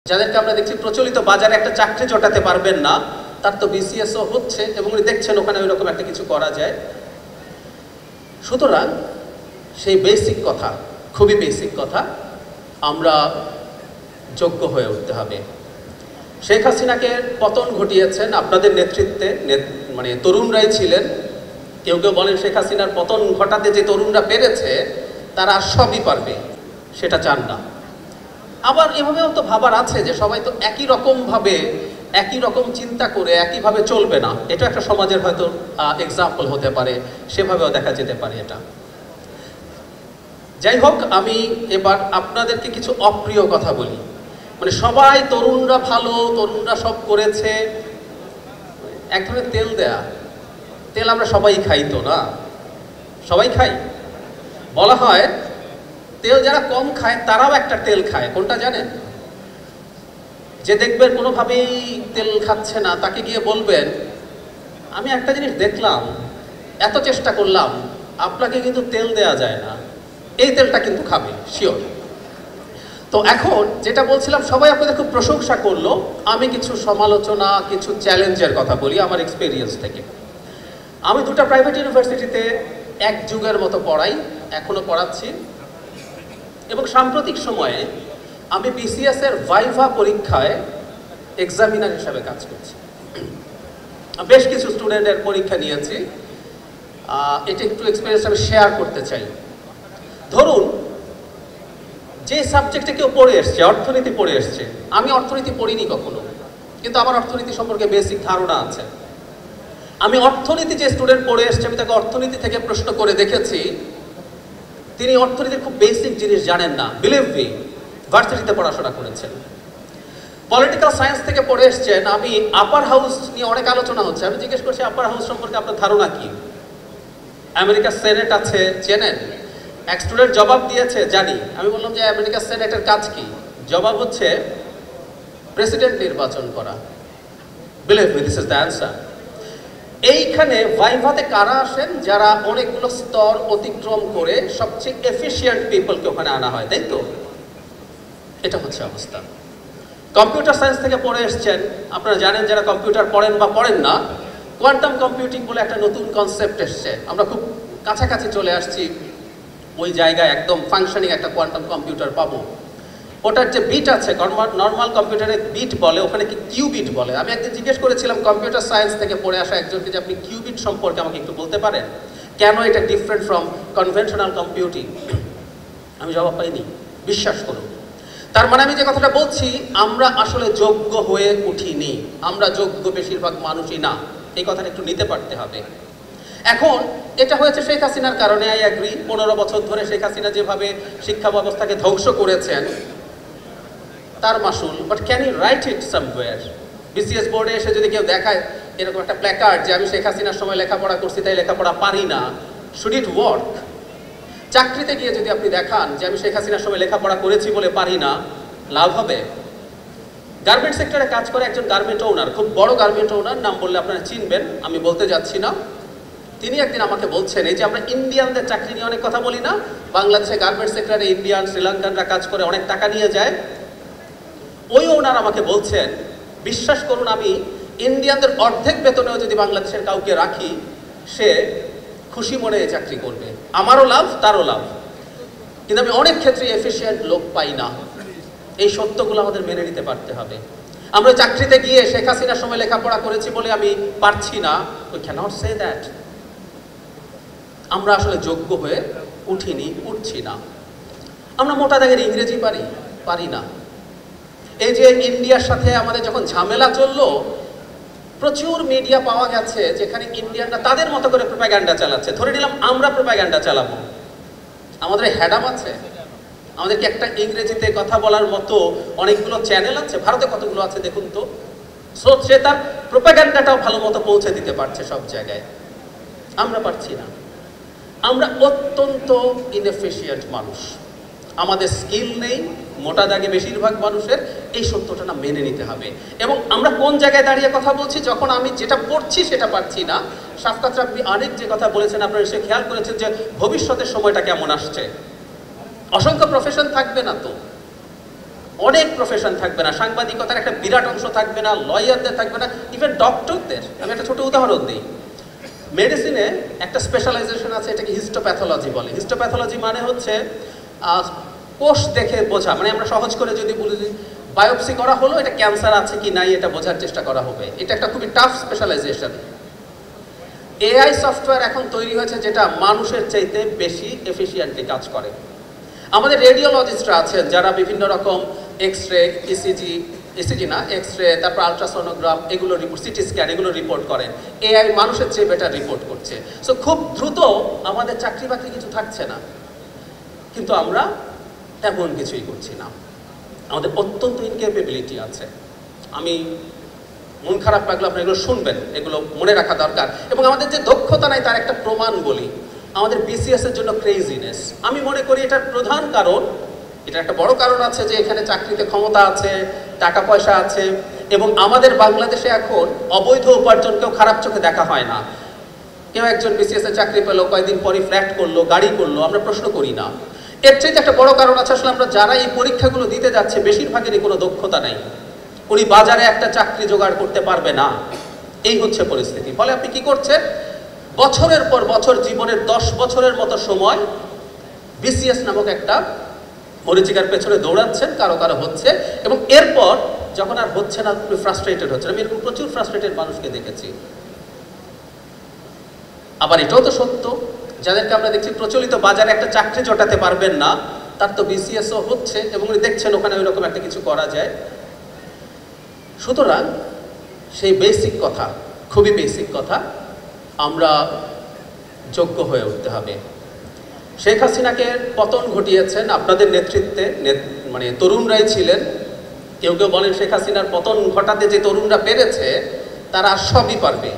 যাদেরকে আমরা দেখছি প্রচলিত বাজারে একটা চাকরি জোটাতে পারবেন না, তার তো বিসিএসও হচ্ছে এবং উনি দেখছেন ওখানে ওই রকম একটা কিছু করা যায়। সুতরাং সেই বেসিক কথা, খুবই বেসিক কথা, আমরা যোগ্য হয়ে উঠতে হবে। শেখ হাসিনাকে পতন ঘটিয়েছেন আপনাদের নেতৃত্বে, মানে তরুণরাই ছিলেন। কেউ কেউ বলেন শেখ হাসিনার পতন ঘটাতে যে তরুণরা পেরেছে তারা সবই পারবে, সেটা চান না। আবার এভাবেও তো ভাবার আছে যে সবাই তো একই রকমভাবে একই রকম চিন্তা করে একইভাবে চলবে না, এটা একটা সমাজের হয়তো এক্সাম্পল হতে পারে, সেভাবেও দেখা যেতে পারে এটা। যাই হোক, আমি এবার আপনাদেরকে কিছু অপ্রিয় কথা বলি। মানে সবাই তরুণরা ভালো, তরুণরা সব করেছে, এক ধরনের তেল দেয়া তেল আমরা সবাই খাই তো না, সবাই খাই। বলা হয় তেল যারা কম খায় তারাও একটা তেল খায়, কোনটা জানেন? যে দেখবেন কোনোভাবেই তেল খাচ্ছে না তাকে গিয়ে বলবেন আমি একটা জিনিস দেখলাম, এত চেষ্টা করলাম, আপনাকে কিন্তু তেল দেয়া যায় না, এই তেলটা কিন্তু খাবে শিওর। তো এখন যেটা বলছিলাম, সবাই আপনাদের খুব প্রশংসা করলো, আমি কিছু সমালোচনা, কিছু চ্যালেঞ্জের কথা বলি আমার এক্সপেরিয়েন্স থেকে। আমি দুটো প্রাইভেট ইউনিভার্সিটিতে এক যুগের মতো পড়াই, এখনো পড়াচ্ছি, এবং সাম্প্রতিক সময়ে আমি বিসিএস এর ভাইভা পরীক্ষায় এক্সামিনার হিসাবে কাজ করছি। বেশ কিছু স্টুডেন্টের পরীক্ষা নিয়েছি, এটা একটু এক্সপিরিয়েন্স আমি শেয়ার করতে চাই। ধরুন যে সাবজেক্টে কেউ পড়ে এসছে, অর্থনীতি পড়ে এসছে, আমি অর্থনীতি পড়িনি কখনো, কিন্তু আমার অর্থনীতি সম্পর্কে বেসিক ধারণা আছে। আমি অর্থনীতি যে স্টুডেন্ট পড়ে এসছে, আমি তাকে অর্থনীতি থেকে প্রশ্ন করে দেখেছি, তিনি অর্থনীতির খুব বেসিক জিনিস জানেন না। বিলিভ মি, ভার্সিটিতে পড়াশোনা করেছেন। পলিটিক্যাল সায়েন্স থেকে পড়ে এসছেন, আমি আপার হাউস নিয়ে অনেক আলোচনা হচ্ছে, আমি জিজ্ঞেস করছি আপার হাউস সম্পর্কে আপনার ধারণা কি? আমেরিকার সেনেট আছে, চেনেন? এক স্টুডেন্ট জবাব দিয়েছে জানি। আমি বললাম যে আমেরিকার সেনেটের কাজ কি? জবাব হচ্ছে প্রেসিডেন্ট নির্বাচন করা। Believe me, this is the answer. এইখানে ভাইভাতে কারা আসেন? যারা অনেকগুলো স্তর অতিক্রম করে সবচেয়ে এফিশিয়েন্ট পিপলকে ওখানে আনা হয়, তাই তো? এটা হচ্ছে অবস্থা। কম্পিউটার সায়েন্স থেকে পড়ে এসছেন, আপনারা জানেন যারা কম্পিউটার পড়েন বা পড়েন না, কোয়ান্টাম কম্পিউটিং বলে একটা নতুন কনসেপ্ট এসছে, আমরা খুব কাছাকাছি চলে আসছি ওই জায়গায়, একদম ফাংশনিং একটা কোয়ান্টাম কম্পিউটার পাবো। ওটার যে বিট আছে, নর্মাল কম্পিউটারে বিট বলে, ওখানে কি কিউবিট বলে। আমি একদিন জিজ্ঞেস করেছিলাম কম্পিউটার সায়েন্স থেকে পড়ে আসা একজনকে যে আপনি কিউবিট সম্পর্কে আমাকে একটু বলতে পারেন, কেন এটা ডিফারেন্ট ফ্রম কনভেনশনাল কম্পিউটিং? আমি জবাব পাইনি, বিশ্বাস করুন। তার মানে আমি যে কথাটা বলছি, আমরা আসলে যোগ্য হয়ে উঠিনি, আমরা যোগ্য বেশিরভাগ মানুষই না, এই কথাটা একটু নিতে পারতে হবে। এখন এটা হয়েছে শেখ হাসিনার কারণে, আই অ্যাগ্রি। 15 বছর ধরে শেখ হাসিনা যেভাবে শিক্ষা ব্যবস্থাকে ধ্বংস করেছেন তার মাসুল, but can you write it somewhere? BCS বোর্ডে এসে যদি কেউ দেখায় এরকম একটা প্ল্যাকার্ড যে আমি শেখ হাসিনার সময় লেখাপড়া করছি তাই লেখাপড়া পারি না, শুড ইট ওয়ার্ক? চাকরিতে গিয়ে যদি আপনি দেখান যে আমি শেখ হাসিনার সময় লেখাপড়া করেছি বলে পারি না, লাভ হবে? গার্মেন্ট সেক্টরে কাজ করে একজন গার্মেন্ট ওনার, খুব বড় গার্মেন্ট ওনার, নাম বললে আপনারা চিনবেন, আমি বলতে যাচ্ছি না। তিনি একদিন আমাকে বলছেন, এই যে আমরা ইন্ডিয়ানদের চাকরি নিয়ে অনেক কথা বলি না, বাংলাদেশে গার্মেন্ট সেক্টরে ইন্ডিয়ান, শ্রীলঙ্কানরা কাজ করে অনেক টাকা নিয়ে যায়। ওই ওনার আমাকে বলছেন, বিশ্বাস করুন আমি ইন্ডিয়ানদের অর্ধেক বেতনেও যদি বাংলাদেশের কাউকে রাখি, সে খুশি মনে চাকরি করবে, আমারও লাভ তারও লাভ। কিন্তু আমি অনেক ক্ষেত্রে এফিশিয়েন্ট লোক পাই না। এই সত্যগুলো আমাদের মেনে নিতে পারতে হবে। আমরা চাকরিতে গিয়ে শেখ হাসিনার সময় লেখাপড়া করেছি বলে আমি পারছি না, উই ক্যানট সে দ্যাট। আমরা আসলে যোগ্য হয়ে উঠিনি, উঠছি না। আমরা মোটা দাগের ইংরেজি পারি না। এই যে ইন্ডিয়ার সাথে আমাদের যখন ঝামেলা চললো, প্রচুর মিডিয়া পাওয়া গেছে যেখানে ইন্ডিয়ানরা তাদের মতো করে প্রোপাগান্ডা চালাচ্ছে। ধরে নিলাম আমরা প্রোপাগান্ডা চালাবো, আমাদের হ্যাডাম আছে? আমাদের কি একটা ইংরেজিতে কথা বলার মতো অনেকগুলো চ্যানেল আছে? ভারতে কতগুলো আছে দেখুন তো। সো সে তার প্রোপাগান্ডাটাও ভালো মতো পৌঁছে দিতে পারছে সব জায়গায়, আমরা পারছি না। আমরা অত্যন্ত ইনএফিশিয়েন্ট মানুষ, আমাদের স্কিল নেই মোটা দাগে বেশিরভাগ মানুষের, এই সত্যটা না মেনে নিতে হবে। এবং আমরা কোন জায়গায় দাঁড়িয়ে কথা বলছি, যখন আমি যেটা পড়ছি সেটা পারছি না। শাফকাত রাব্বি অনেক যে কথা বলেছেন, আপনারা সে খেয়াল করেছেন যে ভবিষ্যতের সময়টা কেমন আসছে, অসংখ্য প্রফেশন থাকবে না তো, অনেক প্রফেশন থাকবে না, সাংবাদিকতার একটা বিরাট অংশ থাকবে না, লয়ারদের থাকবে না, ইভেন ডক্টরদের। আমি একটা ছোট উদাহরণ দিই। মেডিসিনে একটা স্পেশালাইজেশন আছে, এটাকে হিস্টোপ্যাথোলজি বলে। হিস্টোপ্যাথোলজি মানে হচ্ছে কোষ দেখে বোঝা, মানে আমরা সহজ করে যদি বলি বায়োপসি করা হলো, এটা ক্যান্সার আছে কি নাই এটা বোঝার চেষ্টা করা হবে। এটা একটা খুবই টাফ স্পেশালাইজেশন। এআই সফটওয়্যার এখন তৈরি হয়েছে যেটা মানুষের চাইতে বেশি এফিশিয়েন্টলি কাজ করে। আমাদের রেডিওলজিস্টরা আছেন যারা বিভিন্ন রকম এক্স রে, ইসিজি না, এক্স রে, তারপর আলট্রাসোনোগ্রাম, এগুলো রিপোর্ট, সিটি স্ক্যান, এগুলো রিপোর্ট করেন। এআই মানুষের চেয়ে বেটার রিপোর্ট করছে। সো খুব দ্রুত আমাদের চাকরি বাকরি কিছু থাকছে না, কিন্তু আমরা তেমন কিছুই করছি না। আমাদের অত্যন্ত ইনক্যাপেবিলিটি আছে। আমি মন খারাপ লাগলো, আপনি এগুলো শুনবেন, এগুলো মনে রাখা দরকার। এবং আমাদের যে দক্ষতা নাই তার একটা প্রমাণ বলি, আমাদের বিসিএস এর জন্য ক্রেজিনেস। আমি মনে করি এটার প্রধান কারণ, এটা একটা বড় কারণ আছে যে এখানে চাকরিতে ক্ষমতা আছে, টাকা পয়সা আছে, এবং আমাদের বাংলাদেশে এখন অবৈধ উপার্জনকেও খারাপ চোখে দেখা হয় না। কেউ একজন বিসিএস এর চাকরি পেলো, কয়েকদিন পরে ফ্ল্যাট করলো, গাড়ি করলো, আমরা প্রশ্ন করি না। এর চাইতে একটা বড় কারণ আছে, আসলে আমরা যারা এই পরীক্ষাগুলো দিতে যাচ্ছে বেশিরভাগেরই কোনো দক্ষতা নাই। উনি বাজারে একটা চাকরি জোগাড় করতে পারবে না, এই হচ্ছে পরিস্থিতি। ফলে আপনি কি করছেন, বছরের পর বছর, জীবনের 10 বছরের মতো সময় বিসিএস নামক একটা মরিচিকার পেছনে দৌড়াচ্ছেন, কারো কারো হচ্ছে, এবং এরপর যখন আর হচ্ছে না আপনি ফ্রাস্ট্রেটেড হচ্ছেন। আমি এরকম প্রচুর ফ্রাস্ট্রেটেড মানুষকে দেখেছি। আবার এটাও তো সত্য, যাদেরকে আমরা দেখছি প্রচলিত বাজারে একটা চাকরি জোটাতে পারবেন না, তার তো বিসিএসও হচ্ছে, এবং উনি দেখছেন ওখানে ওই রকম একটা কিছু করা যায়। সুতরাং সেই বেসিক কথা, খুবই বেসিক কথা, আমরা যোগ্য হয়ে উঠতে হবে। শেখ হাসিনাকে পতন ঘটিয়েছেন আপনাদের নেতৃত্বে, মানে তরুণরাই ছিলেন। কেউ কেউ বলেন শেখ হাসিনার পতন ঘটাতে যে তরুণরা পেরেছে তারা সবই পারবে।